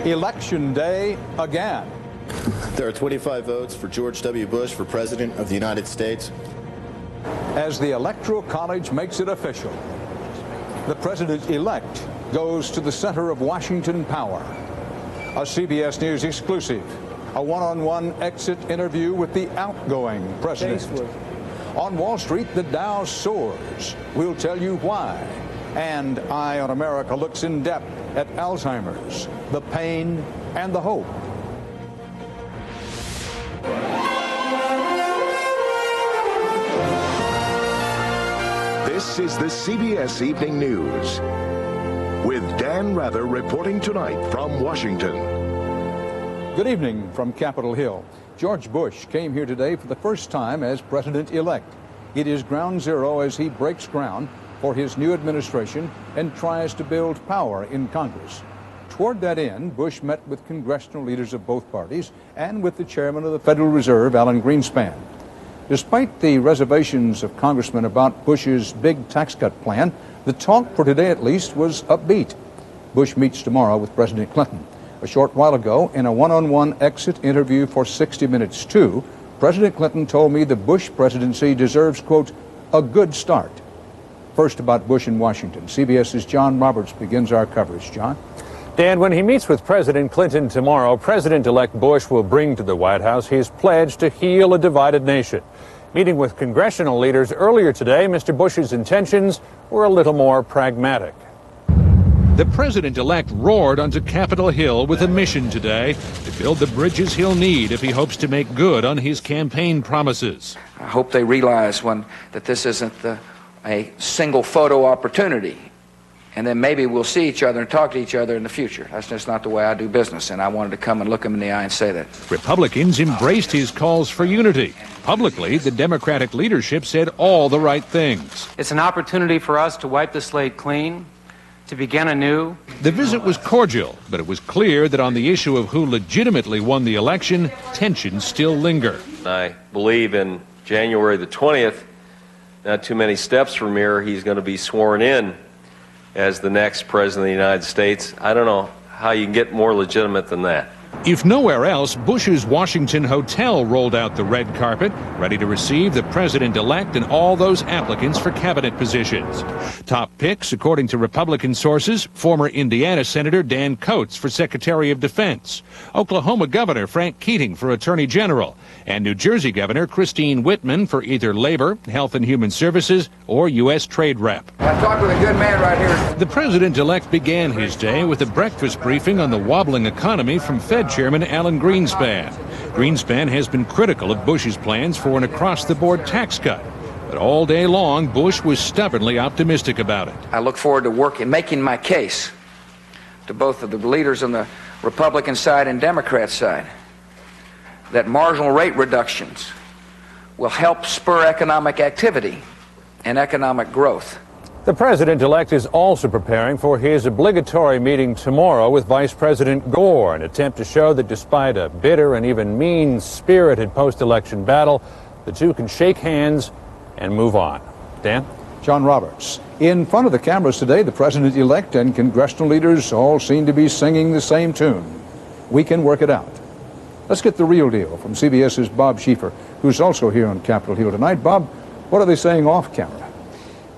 Election Day again. There are 25 votes for George W. Bush for President of the United States. As the Electoral College makes it official, the president-elect goes to the center of Washington power. A CBS News exclusive, a one-on-one exit interview with the outgoing president. On Wall Street, the Dow soars. We'll tell you why. And Eye on America looks in depth at Alzheimer's, the pain and the hope. This is the CBS Evening News with Dan Rather reporting tonight from Washington. Good evening from Capitol Hill. George Bush came here today for the first time as president-elect. It is ground zero as he breaks ground for his new administration and tries to build power in Congress. Toward that end, Bush met with congressional leaders of both parties and with the chairman of the Federal Reserve, Alan Greenspan. Despite the reservations of congressmen about Bush's big tax cut plan, the talk for today at least was upbeat. Bush meets tomorrow with President Clinton. A short while ago, in a one-on-one exit interview for 60 Minutes 2, President Clinton told me the Bush presidency deserves, quote, a good start. First about Bush in Washington. CBS's John Roberts begins our coverage. John? Dan, when he meets with President Clinton tomorrow, President-elect Bush will bring to the White House his pledge to heal a divided nation. Meeting with congressional leaders earlier today, Mr. Bush's intentions were a little more pragmatic. The president-elect roared onto Capitol Hill with a mission today to build the bridges he'll need if he hopes to make good on his campaign promises. I hope they realize that this isn't a single photo opportunity, and then maybe we'll see each other and talk to each other in the future. That's just not the way I do business, and I wanted to come and look him in the eye and say that. Republicans embraced his calls for unity. Publicly, the Democratic leadership said all the right things. It's an opportunity for us to wipe the slate clean, to begin anew. The visit was cordial, but it was clear that on the issue of who legitimately won the election, tensions still linger. I believe in January the 20th, not too many steps from here, he's going to be sworn in as the next president of the United States. I don't know how you can get more legitimate than that. If nowhere else, Bush's Washington hotel rolled out the red carpet, ready to receive the president-elect and all those applicants for cabinet positions. Top picks, according to Republican sources, former Indiana Senator Dan Coats for Secretary of Defense, Oklahoma Governor Frank Keating for Attorney General, and New Jersey Governor Christine Whitman for either Labor, Health and Human Services, or U.S. Trade Rep. I talked with a good man right here. The president-elect began his day with a breakfast briefing on the wobbling economy from Fed Chairman Alan Greenspan. Greenspan has been critical of Bush's plans for an across-the-board tax cut. But all day long, Bush was stubbornly optimistic about it. I look forward to working, making my case to both of the leaders on the Republican side and Democrat side that marginal rate reductions will help spur economic activity and economic growth. The president-elect is also preparing for his obligatory meeting tomorrow with Vice President Gore, an attempt to show that despite a bitter and even mean-spirited post-election battle, the two can shake hands and move on. Dan? John Roberts. In front of the cameras today, the president-elect and congressional leaders all seem to be singing the same tune. We can work it out. Let's get the real deal from CBS's Bob Schieffer, who's also here on Capitol Hill tonight. Bob, what are they saying off camera?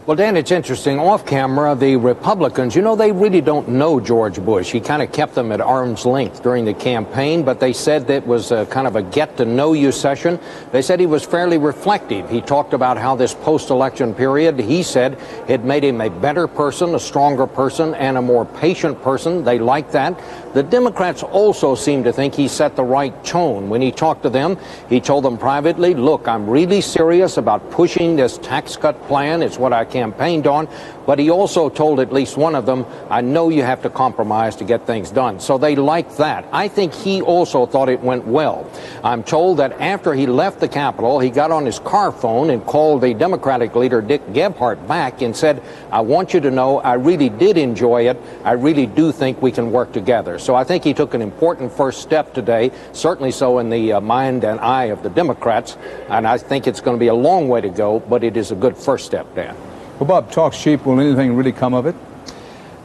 Well, Dan, it's interesting. Off camera, the Republicans, they really don't know George Bush. He kind of kept them at arm's length during the campaign, but they said that was kind of a get-to-know-you session. They said he was fairly reflective. He talked about how this post-election period, he said, had made him a better person, a stronger person, and a more patient person. They liked that. The Democrats also seem to think he set the right tone. When he talked to them, he told them privately, look, I'm really serious about pushing this tax cut plan. It's what I campaigned on. But he also told at least one of them, I know you have to compromise to get things done. So they liked that. I think he also thought it went well. I'm told that after he left the Capitol, he got on his car phone and called the Democratic leader, Dick Gephardt, back and said, I want you to know I really did enjoy it. I really do think we can work together. So I think he took an important first step today, certainly so in the mind and eye of the Democrats. And I think it's going to be a long way to go, but it is a good first step, Dan. Well, Bob, talk's cheap. Will anything really come of it?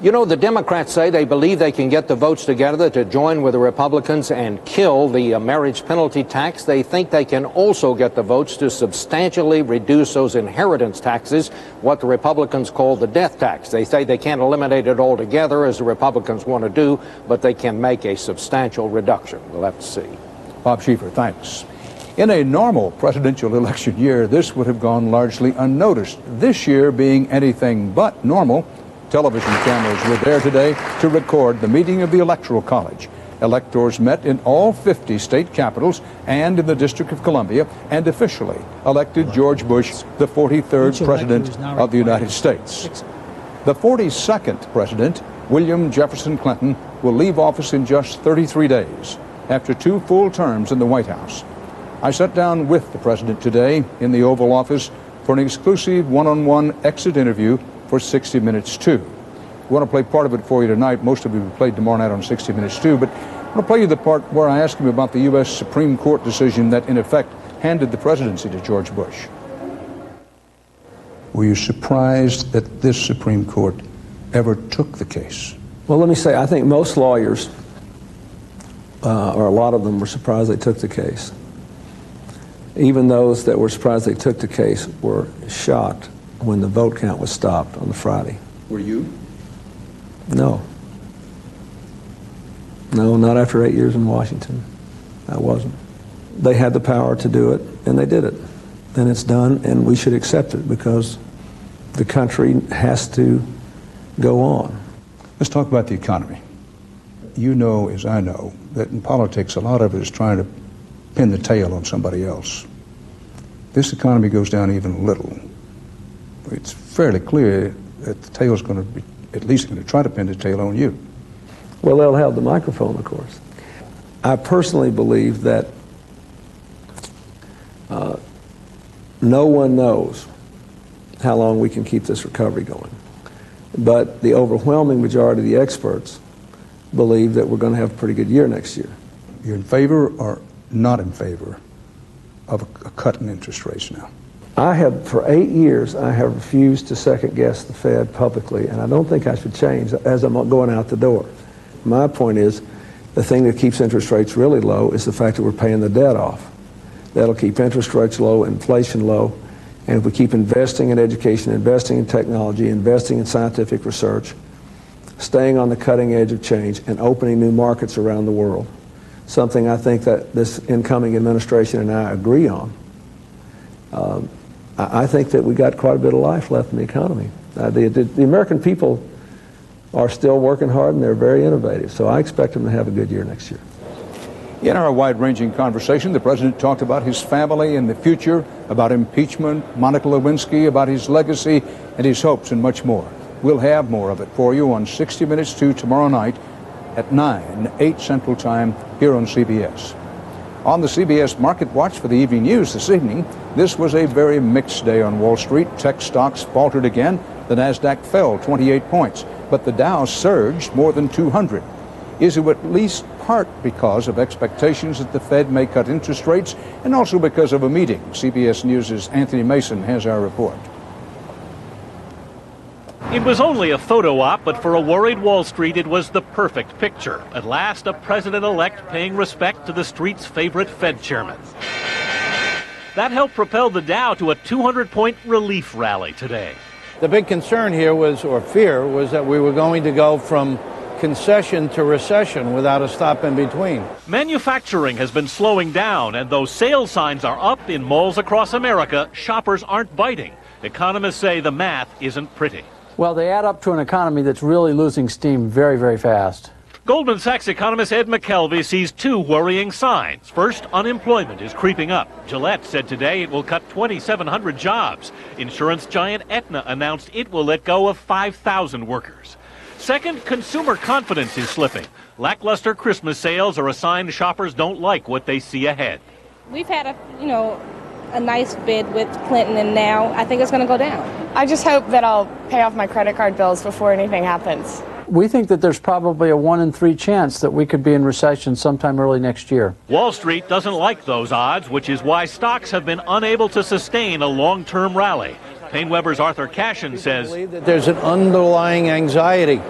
You know, the Democrats say they believe they can get the votes together to join with the Republicans and kill the marriage penalty tax. They think they can also get the votes to substantially reduce those inheritance taxes, what the Republicans call the death tax. They say they can't eliminate it altogether, as the Republicans want to do, but they can make a substantial reduction. We'll have to see. Bob Schieffer, thanks. In a normal presidential election year, this would have gone largely unnoticed. This year being anything but normal, television cameras were there today to record the meeting of the Electoral College. Electors met in all 50 state capitals and in the District of Columbia and officially elected George Bush the 43rd President of the United States. The 42nd President, William Jefferson Clinton, will leave office in just 33 days after 2 full terms in the White House. I sat down with the President today in the Oval Office for an exclusive one-on-one exit interview for 60 Minutes 2. We want to play part of it for you tonight. Most of it will be played tomorrow night on 60 Minutes 2. But I want to play you the part where I asked him about the U.S. Supreme Court decision that, in effect, handed the presidency to George Bush. Were you surprised that this Supreme Court ever took the case? Well, let me say, I think most lawyers, or a lot of them, were surprised they took the case. Even those that were surprised they took the case were shocked when the vote count was stopped on the Friday. Were you? No. No, not after 8 years in Washington. I wasn't. They had the power to do it, and they did it. And it's done, and we should accept it because the country has to go on. Let's talk about the economy. You know, as I know, that in politics, a lot of it is trying to pin the tail on somebody else. This economy goes down even a little. It's fairly clear that the tail's going to be, at least going to try to pin the tail on you. Well, they'll have the microphone, of course. I personally believe that no one knows how long we can keep this recovery going. But the overwhelming majority of the experts believe that we're going to have a pretty good year next year. You're in favor or not in favor of a cut in interest rates now? I have, for 8 years, I have refused to second-guess the Fed publicly, and I don't think I should change as I'm going out the door. My point is, the thing that keeps interest rates really low is the fact that we're paying the debt off. That'll keep interest rates low, inflation low, and if we keep investing in education, investing in technology, investing in scientific research, staying on the cutting edge of change, and opening new markets around the world, something I think that this incoming administration and I agree on, I think that we got quite a bit of life left in the economy. The American people are still working hard and they're very innovative, so I expect them to have a good year next year. In our wide-ranging conversation, the President talked about his family and the future, about impeachment, Monica Lewinsky, about his legacy and his hopes, and much more. We'll have more of it for you on 60 Minutes 2 tomorrow night at 8 Central Time here on CBS. On the CBS Market Watch for the evening news this evening, this was a very mixed day on Wall Street. Tech stocks faltered again. The Nasdaq fell 28 points, but the Dow surged more than 200. Is it at least part because of expectations that the Fed may cut interest rates, and also because of a meeting? CBS News' Anthony Mason has our report. It was only a photo op, but for a worried Wall Street, it was the perfect picture. At last, a president-elect paying respect to the street's favorite Fed chairman. That helped propel the Dow to a 200-point relief rally today. The big concern here was, or fear, was that we were going to go from concession to recession without a stop in between. Manufacturing has been slowing down, and though sales signs are up in malls across America, shoppers aren't biting. Economists say the math isn't pretty. Well, they add up to an economy that's really losing steam very, very fast. Goldman Sachs economist Ed McKelvey sees two worrying signs. First, unemployment is creeping up. Gillette said today it will cut 2,700 jobs. Insurance giant Aetna announced it will let go of 5,000 workers. Second, consumer confidence is slipping. Lackluster Christmas sales are a sign shoppers don't like what they see ahead. We've had a nice bid with Clinton, and now I think it's going to go down. I just hope that I'll pay off my credit card bills before anything happens. We think that there's probably a 1 in 3 chance that we could be in recession sometime early next year. Wall Street doesn't like those odds, which is why stocks have been unable to sustain a long-term rally. PaineWebber's Arthur Cashin says I believe that there's an underlying anxiety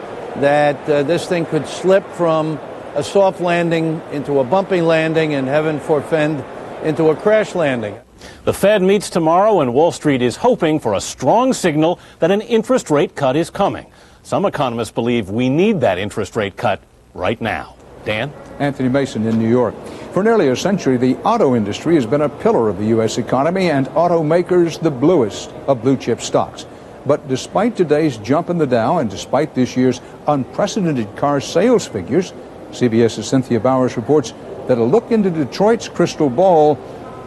that this thing could slip from a soft landing into a bumpy landing and, heaven forfend, into a crash landing. The Fed meets tomorrow, and Wall Street is hoping for a strong signal that an interest rate cut is coming. Some economists believe we need that interest rate cut right now. Dan? Anthony Mason in New York. For nearly a century, the auto industry has been a pillar of the U.S. economy and automakers the bluest of blue-chip stocks. But despite today's jump in the Dow and despite this year's unprecedented car sales figures, CBS's Cynthia Bowers reports that a look into Detroit's crystal ball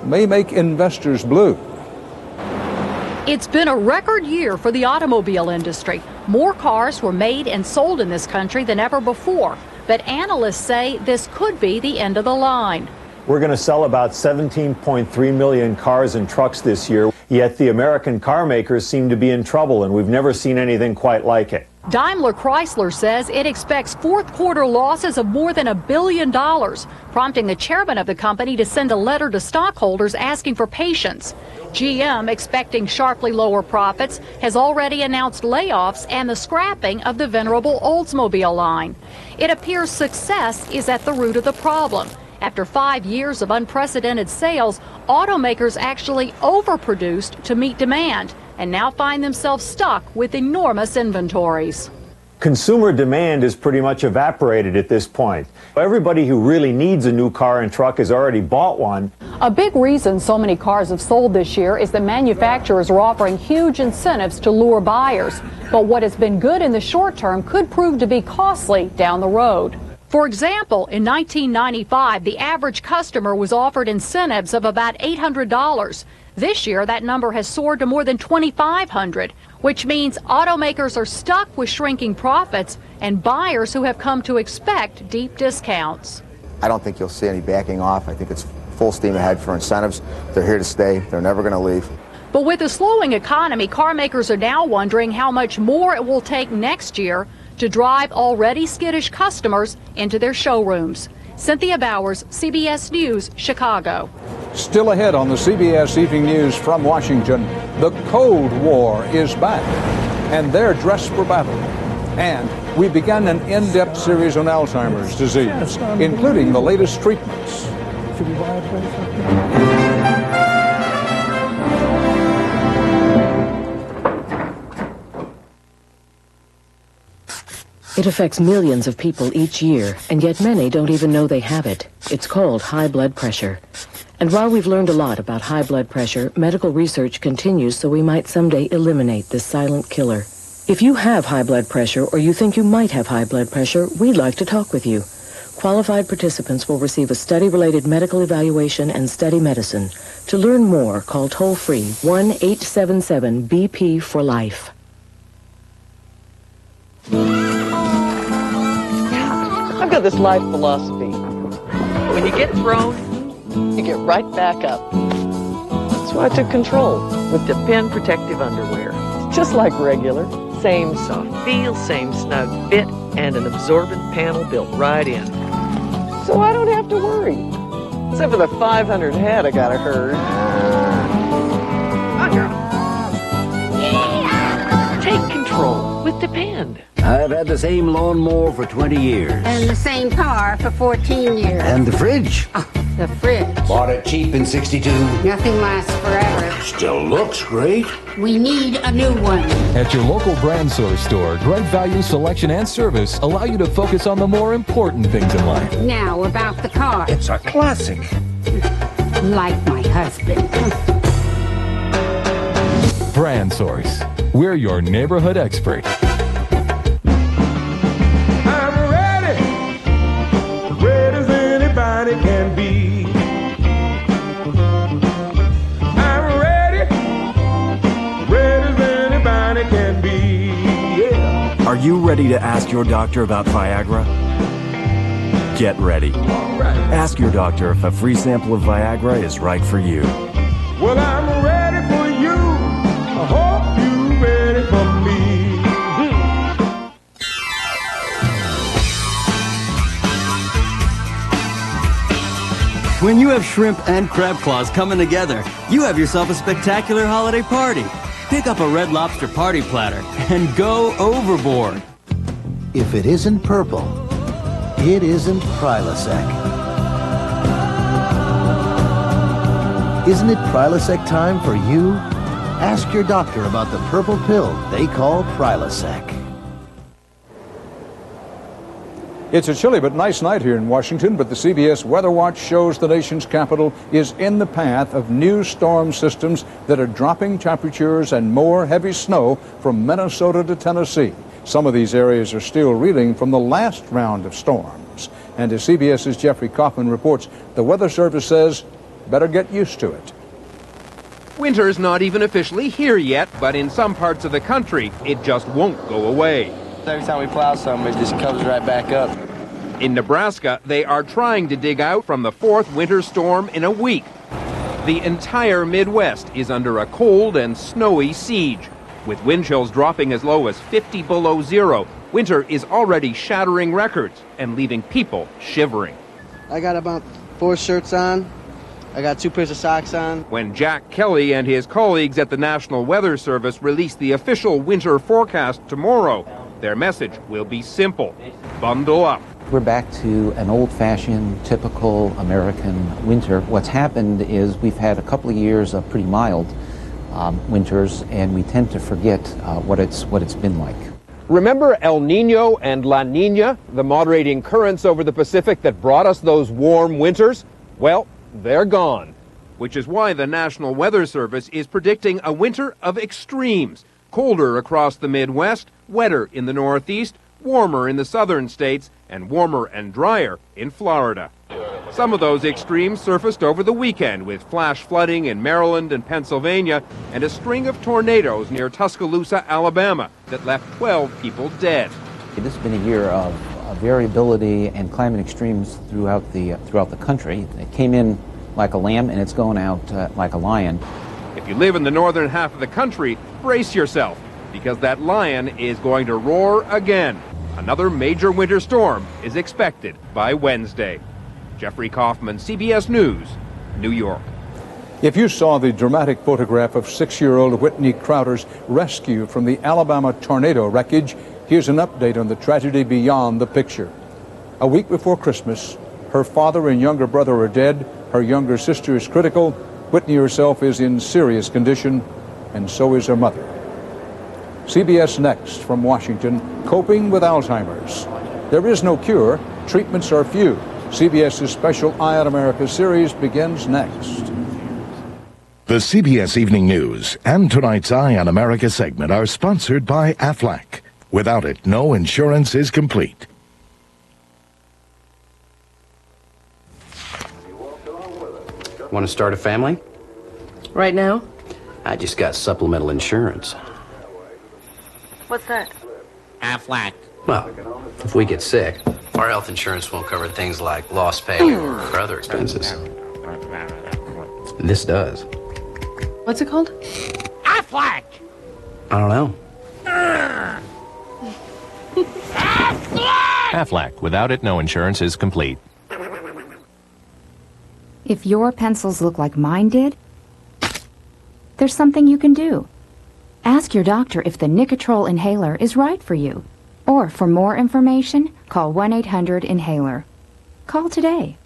may make investors blue. It's been a record year for the automobile industry. More cars were made and sold in this country than ever before. But analysts say this could be the end of the line. We're going to sell about 17.3 million cars and trucks this year, yet the American car makers seem to be in trouble, and we've never seen anything quite like it. Daimler Chrysler says it expects fourth quarter losses of more than $1 billion, prompting the chairman of the company to send a letter to stockholders asking for patience. GM, expecting sharply lower profits, has already announced layoffs and the scrapping of the venerable Oldsmobile line. It appears success is at the root of the problem. After 5 years of unprecedented sales, automakers actually overproduced to meet demand and now find themselves stuck with enormous inventories. Consumer demand is pretty much evaporated at this point. Everybody who really needs a new car and truck has already bought one. A big reason so many cars have sold this year is that manufacturers are offering huge incentives to lure buyers. But what has been good in the short term could prove to be costly down the road. For example, in 1995, the average customer was offered incentives of about $800. This year, that number has soared to more than $2,500, which means automakers are stuck with shrinking profits and buyers who have come to expect deep discounts. I don't think you'll see any backing off. I think it's full steam ahead for incentives. They're here to stay. They're never going to leave. But with a slowing economy, car makers are now wondering how much more it will take next year to drive already skittish customers into their showrooms. Cynthia Bowers, CBS News, Chicago. Still ahead on the CBS Evening News from Washington, the Cold War is back, and they're dressed for battle. And we began an in-depth series on Alzheimer's disease, including the latest treatments. It affects millions of people each year, and yet many don't even know they have it. It's called high blood pressure. And while we've learned a lot about high blood pressure, medical research continues so we might someday eliminate this silent killer. If you have high blood pressure or you think you might have high blood pressure, we'd like to talk with you. Qualified participants will receive a study-related medical evaluation and study medicine. To learn more, call toll-free 1-877-BP for life. I've got this life philosophy. When you get thrown, you get right back up. That's why I took control with Depend Protective Underwear. It's just like regular. Same soft feel, same snug fit, and an absorbent panel built right in. So I don't have to worry. Except for the 500 head I gotta herd. Come on, girl. Yeah! Take control with Depend. I've had the same lawnmower for 20 years. And the same car for 14 years. And the fridge. Oh, the fridge. Bought it cheap in '62. Nothing lasts forever. Still looks great. We need a new one. At your local Brand Source store, great value, selection, and service allow you to focus on the more important things in life. Now about the car. It's a classic. Like my husband. Brand Source. We're your neighborhood expert. Can be. I'm ready as anybody can be. Yeah. Are you ready to ask your doctor about Viagra? Get ready. Right. Ask your doctor if a free sample of Viagra is right for you. Well, I'm ready for you. I hope you're ready for me. When you have shrimp and crab claws coming together, you have yourself a spectacular holiday party. Pick up a Red Lobster party platter and go overboard. If it isn't purple, it isn't Prilosec. Isn't it Prilosec time for you? Ask your doctor about the purple pill they call Prilosec. It's a chilly but nice night here in Washington, but the CBS Weather Watch shows the nation's capital is in the path of new storm systems that are dropping temperatures and more heavy snow from Minnesota to Tennessee. Some of these areas are still reeling from the last round of storms. And as CBS's Jeffrey Kaufman reports, the Weather Service says, better get used to it. Winter's not even officially here yet, but in some parts of the country, it just won't go away. Every time we plow something, it just comes right back up. In Nebraska, they are trying to dig out from the fourth winter storm in a week. The entire Midwest is under a cold and snowy siege. With wind chills dropping as low as 50 below zero, winter is already shattering records and leaving people shivering. I got about 4 shirts on. I got 2 pairs of socks on. When Jack Kelly and his colleagues at the National Weather Service release the official winter forecast tomorrow, their message will be simple: bundle up. We're back to an old-fashioned, typical American winter. What's happened is we've had a couple of years of pretty mild winters, and we tend to forget what it's been like. Remember El Nino and La Nina, the moderating currents over the Pacific that brought us those warm winters? Well, they're gone, which is why the National Weather Service is predicting a winter of extremes. Colder across the Midwest, wetter in the Northeast, warmer in the southern states, and warmer and drier in Florida. Some of those extremes surfaced over the weekend with flash flooding in Maryland and Pennsylvania and a string of tornadoes near Tuscaloosa, Alabama that left 12 people dead. This has been a year of variability and climate extremes throughout the country. It came in like a lamb and it's going out like a lion. If you live in the northern half of the country, brace yourself, because that lion is going to roar again. Another major winter storm is expected by Wednesday. Jeffrey Kaufman, CBS News, New York. If you saw the dramatic photograph of 6-year-old Whitney Crowder's rescue from the Alabama tornado wreckage, here's an update on the tragedy beyond the picture. A week before Christmas, her father and younger brother are dead, her younger sister is critical, Whitney herself is in serious condition, and so is her mother. CBS Next from Washington, coping with Alzheimer's. There is no cure, treatments are few. CBS's special Eye on America series begins next. The CBS Evening News and tonight's Eye on America segment are sponsored by Aflac. Without it, no insurance is complete. Want to start a family? Right now? I just got supplemental insurance. What's that? Aflac. Well, if we get sick, our health insurance won't cover things like lost pay or other expenses. This does. What's it called? Aflac! I don't know. Aflac. Without it, no insurance is complete. If your pencils look like mine did, there's something you can do. Ask your doctor if the Nicotrol inhaler is right for you. Or for more information, call 1-800-INHALER. Call today.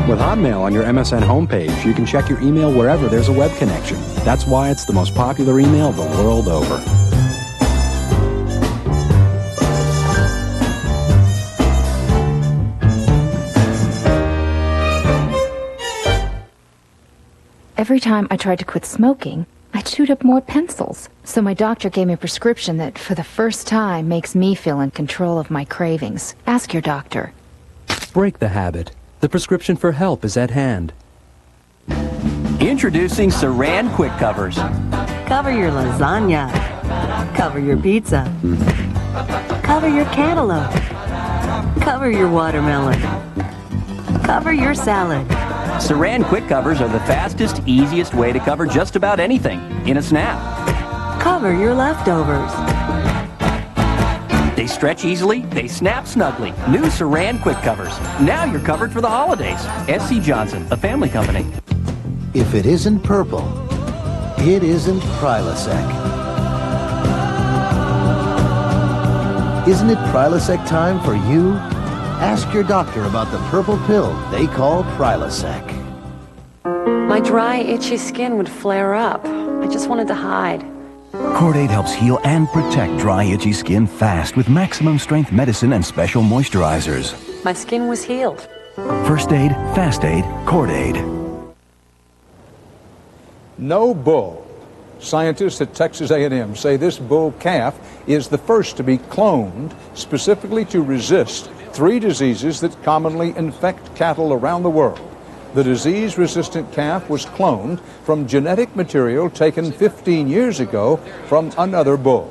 With Hotmail on your MSN homepage, you can check your email wherever there's a web connection. That's why it's the most popular email the world over. Every time I tried to quit smoking, I chewed up more pencils. So my doctor gave me a prescription that, for the first time, makes me feel in control of my cravings. Ask your doctor. Break the habit. The prescription for help is at hand. Introducing Saran Quick Covers. Cover your lasagna. Cover your pizza. Cover your cantaloupe. Cover your watermelon. Cover your salad. Saran Quick Covers are the fastest, easiest way to cover just about anything in a snap. Cover your leftovers. They They stretch easily, they snap snugly. New Saran Quick Covers. Now you're covered for the holidays. S.C. Johnson, a family company. If it isn't purple, it isn't Prilosec. Isn't it Prilosec time for you? Ask your doctor about the purple pill they call Prilosec. My dry, itchy skin would flare up. I just wanted to hide. Cordate helps heal and protect dry, itchy skin fast with maximum strength medicine and special moisturizers. My skin was healed. First aid, fast aid, Cordate. No bull. Scientists at Texas A&M say this bull calf is the first to be cloned specifically to resist 3 diseases that commonly infect cattle around the world. The disease-resistant calf was cloned from genetic material taken 15 years ago from another bull.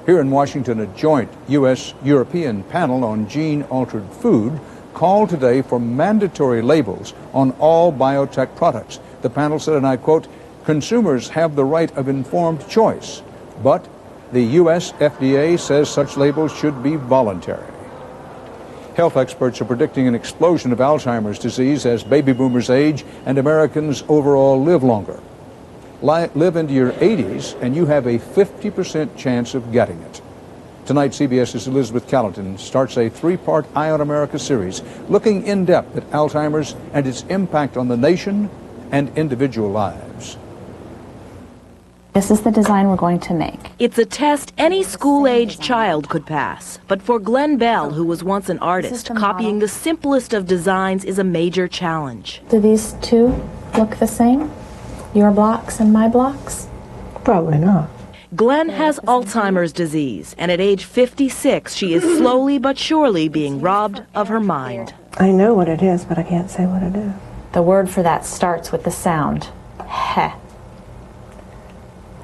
Here in Washington, a joint U.S.-European panel on gene-altered food called today for mandatory labels on all biotech products. The panel said, and I quote, "Consumers have the right of informed choice, but the U.S. FDA says such labels should be voluntary." Health experts are predicting an explosion of Alzheimer's disease as baby boomers age and Americans overall live longer. Live into your 80s and you have a 50% chance of getting it. Tonight, CBS's Elizabeth Callahan starts a 3-part Eye on America series looking in depth at Alzheimer's and its impact on the nation and individual lives. This is the design we're going to make. It's a test any school-age child could pass. But for Glenn Bell, who was once an artist, copying the simplest of designs is a major challenge. Do these two look the same? Your blocks and my blocks? Probably not. Glenn has Alzheimer's disease, and at age 56, she is slowly but surely being robbed of her mind. I know what it is, but I can't say what it is. The word for that starts with the sound. Heh.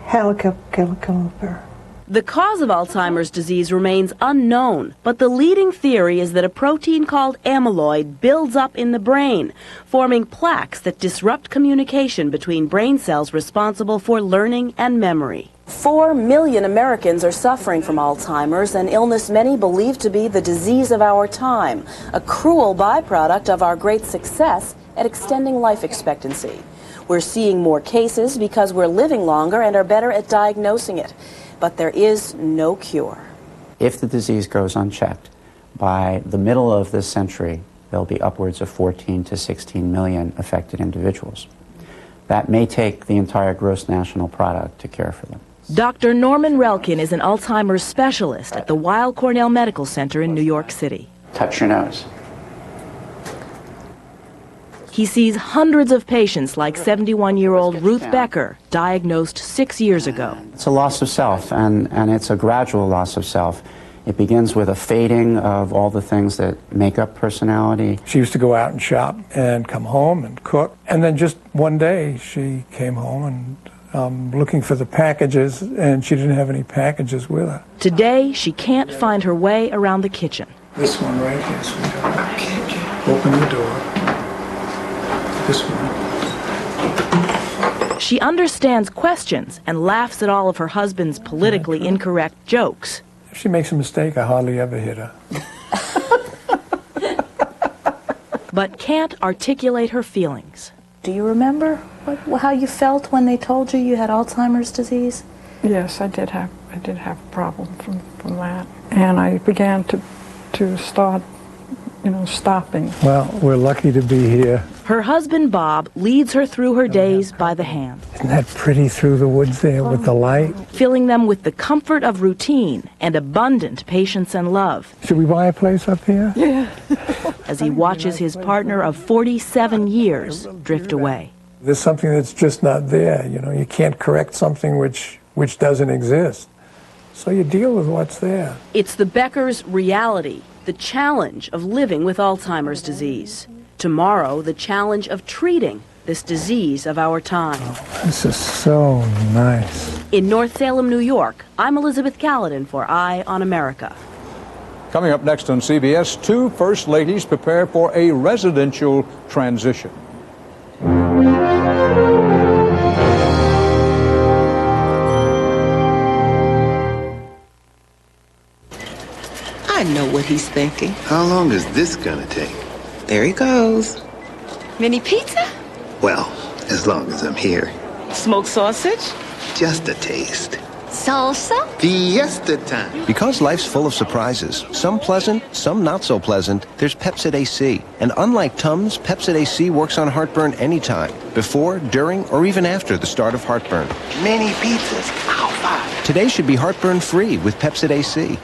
Helicopter. The cause of Alzheimer's disease remains unknown, but the leading theory is that a protein called amyloid builds up in the brain, forming plaques that disrupt communication between brain cells responsible for learning and memory. 4 million Americans are suffering from Alzheimer's, an illness many believe to be the disease of our time, a cruel byproduct of our great success at extending life expectancy. We're seeing more cases because we're living longer and are better at diagnosing it. But there is no cure. If the disease goes unchecked, by the middle of this century, there'll be upwards of 14 to 16 million affected individuals. That may take the entire gross national product to care for them. Dr. Norman Relkin is an Alzheimer's specialist at the Weill Cornell Medical Center in New York City. Touch your nose. He sees hundreds of patients like 71-year-old Ruth Becker, diagnosed 6 years ago. It's a loss of self, and it's a gradual loss of self. It begins with a fading of all the things that make up personality. She used to go out and shop and come home and cook. And then just one day she came home and looking for the packages, and she didn't have any packages with her. Today, she can't find her way around the kitchen. This one right here, sweetheart. Open the door. This one. She understands questions and laughs at all of her husband's politically incorrect jokes. If she makes a mistake, I hardly ever hit her. But can't articulate her feelings. Do you remember how you felt when they told you you had Alzheimer's disease? Yes, I did have a problem from that. And I began to start, stopping. Well, we're lucky to be here. Her husband, Bob, leads her through her days by the hand. Isn't that pretty through the woods there with the light? Filling them with the comfort of routine and abundant patience and love. Should we buy a place up here? Yeah. As he watches his partner of 47 years drift away. There's something that's just not there. You can't correct something which doesn't exist. So you deal with what's there. It's the Becker's reality, the challenge of living with Alzheimer's disease. Tomorrow, the challenge of treating this disease of our time. Oh, this is so nice. In North Salem, New York, I'm Elizabeth Callahan for Eye on America. Coming up next on CBS, 2 first ladies prepare for a residential transition. I know what he's thinking. How long is this gonna take? There he goes. Mini pizza? Well, as long as I'm here. Smoked sausage? Just a taste. Salsa? Fiesta time. Because life's full of surprises, some pleasant, some not so pleasant, there's Pepsid AC. And unlike Tums, Pepsid AC works on heartburn anytime, before, during, or even after the start of heartburn. Mini pizzas. Alpha. Today should be heartburn-free with Pepsid AC.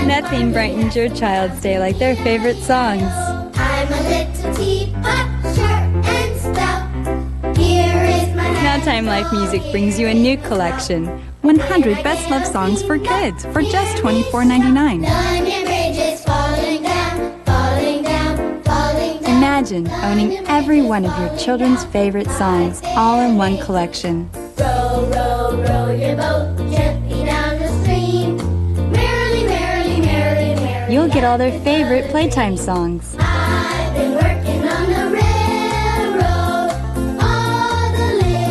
Nothing brightens your child's day like their favorite songs. I'm a little teapot, short and stout. Here is my Now Time Life Music brings you a new collection. 100 Best Love Songs for Kids for just $24.99. The onion bridge is falling down, falling down, falling down. Imagine owning every one of your children's favorite songs all in one collection. Row, row, row your boat gently down the stream. Merrily, merrily, merrily, merrily. You'll get all their favorite playtime songs. I've been working on the railroad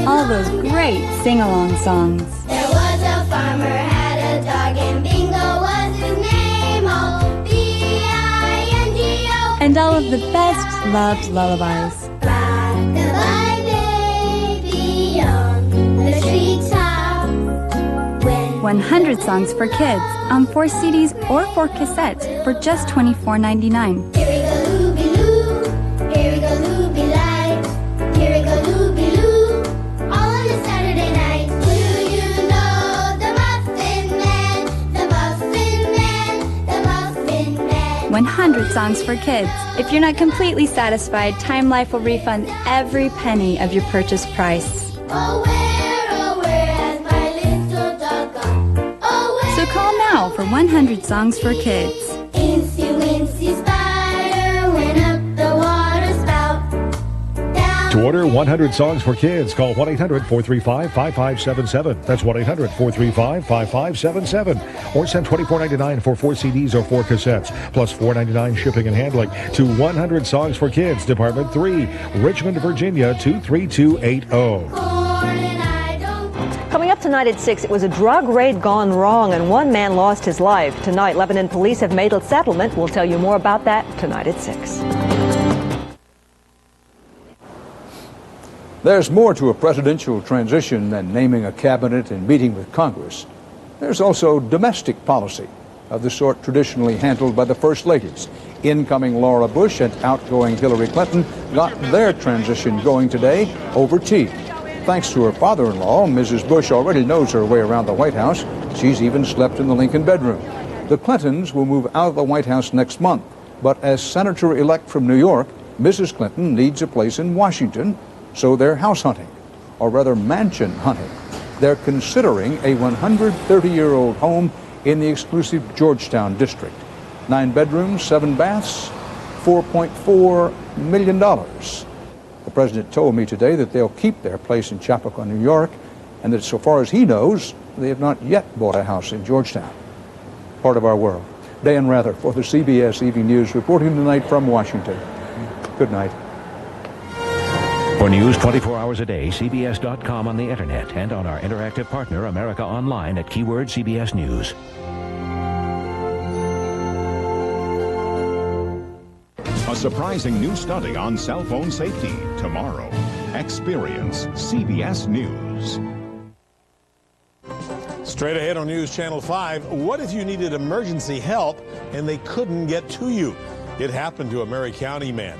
All those great sing-along songs. There was a farmer, had a dog, and Bingo was his name. Oh, B-I-N-G-O. And all of the best loved lullabies. Rock-a-bye, baby, on the treetop. 100 songs for kids on 4 CDs or 4 cassettes for just $24.99. Here we go, looby-loo. Here we go, looby-lie. Here we go, looby-loo. All on a Saturday night. Do you know the Muffin Man? The Muffin Man. The Muffin Man. 100 songs for kids. If you're not completely satisfied, Time Life will refund every penny of your purchase price. Oh, where has my little dog gone? Oh, where? So call now for 100 songs for kids. Incy Wincy Spider went up the water spout. To order 100 songs for kids, call 1-800-435-5577. That's 1-800-435-5577. Or send $24.99 for 4 CDs or 4 cassettes, plus $4.99 shipping and handling to 100 Songs for Kids, Department 3, Richmond, Virginia, 23280. Coming up tonight at 6, it was a drug raid gone wrong and one man lost his life. Tonight, Lebanon police have made a settlement. We'll tell you more about that tonight at 6. There's more to a presidential transition than naming a cabinet and meeting with Congress. There's also domestic policy of the sort traditionally handled by the first ladies. Incoming Laura Bush and outgoing Hillary Clinton got their transition going today over tea. Thanks to her father-in-law, Mrs. Bush already knows her way around the White House. She's even slept in the Lincoln bedroom. The Clintons will move out of the White House next month. But as Senator-elect from New York, Mrs. Clinton needs a place in Washington, so they're house hunting, or rather mansion hunting. They're considering a 130-year-old home in the exclusive Georgetown district. 9 bedrooms, 7 baths, $4.4 million. The president told me today that they'll keep their place in Chappaqua, New York, and that so far as he knows, they have not yet bought a house in Georgetown. Part of our world. Dan Rather for the CBS Evening News, reporting tonight from Washington. Good night. For news 24 hours a day, CBS.com on the internet and on our interactive partner, America Online, at keyword CBS News. A surprising new study on cell phone safety tomorrow. Experience CBS News. Straight ahead on News Channel 5, what if you needed emergency help and they couldn't get to you? It happened to a Murray County man.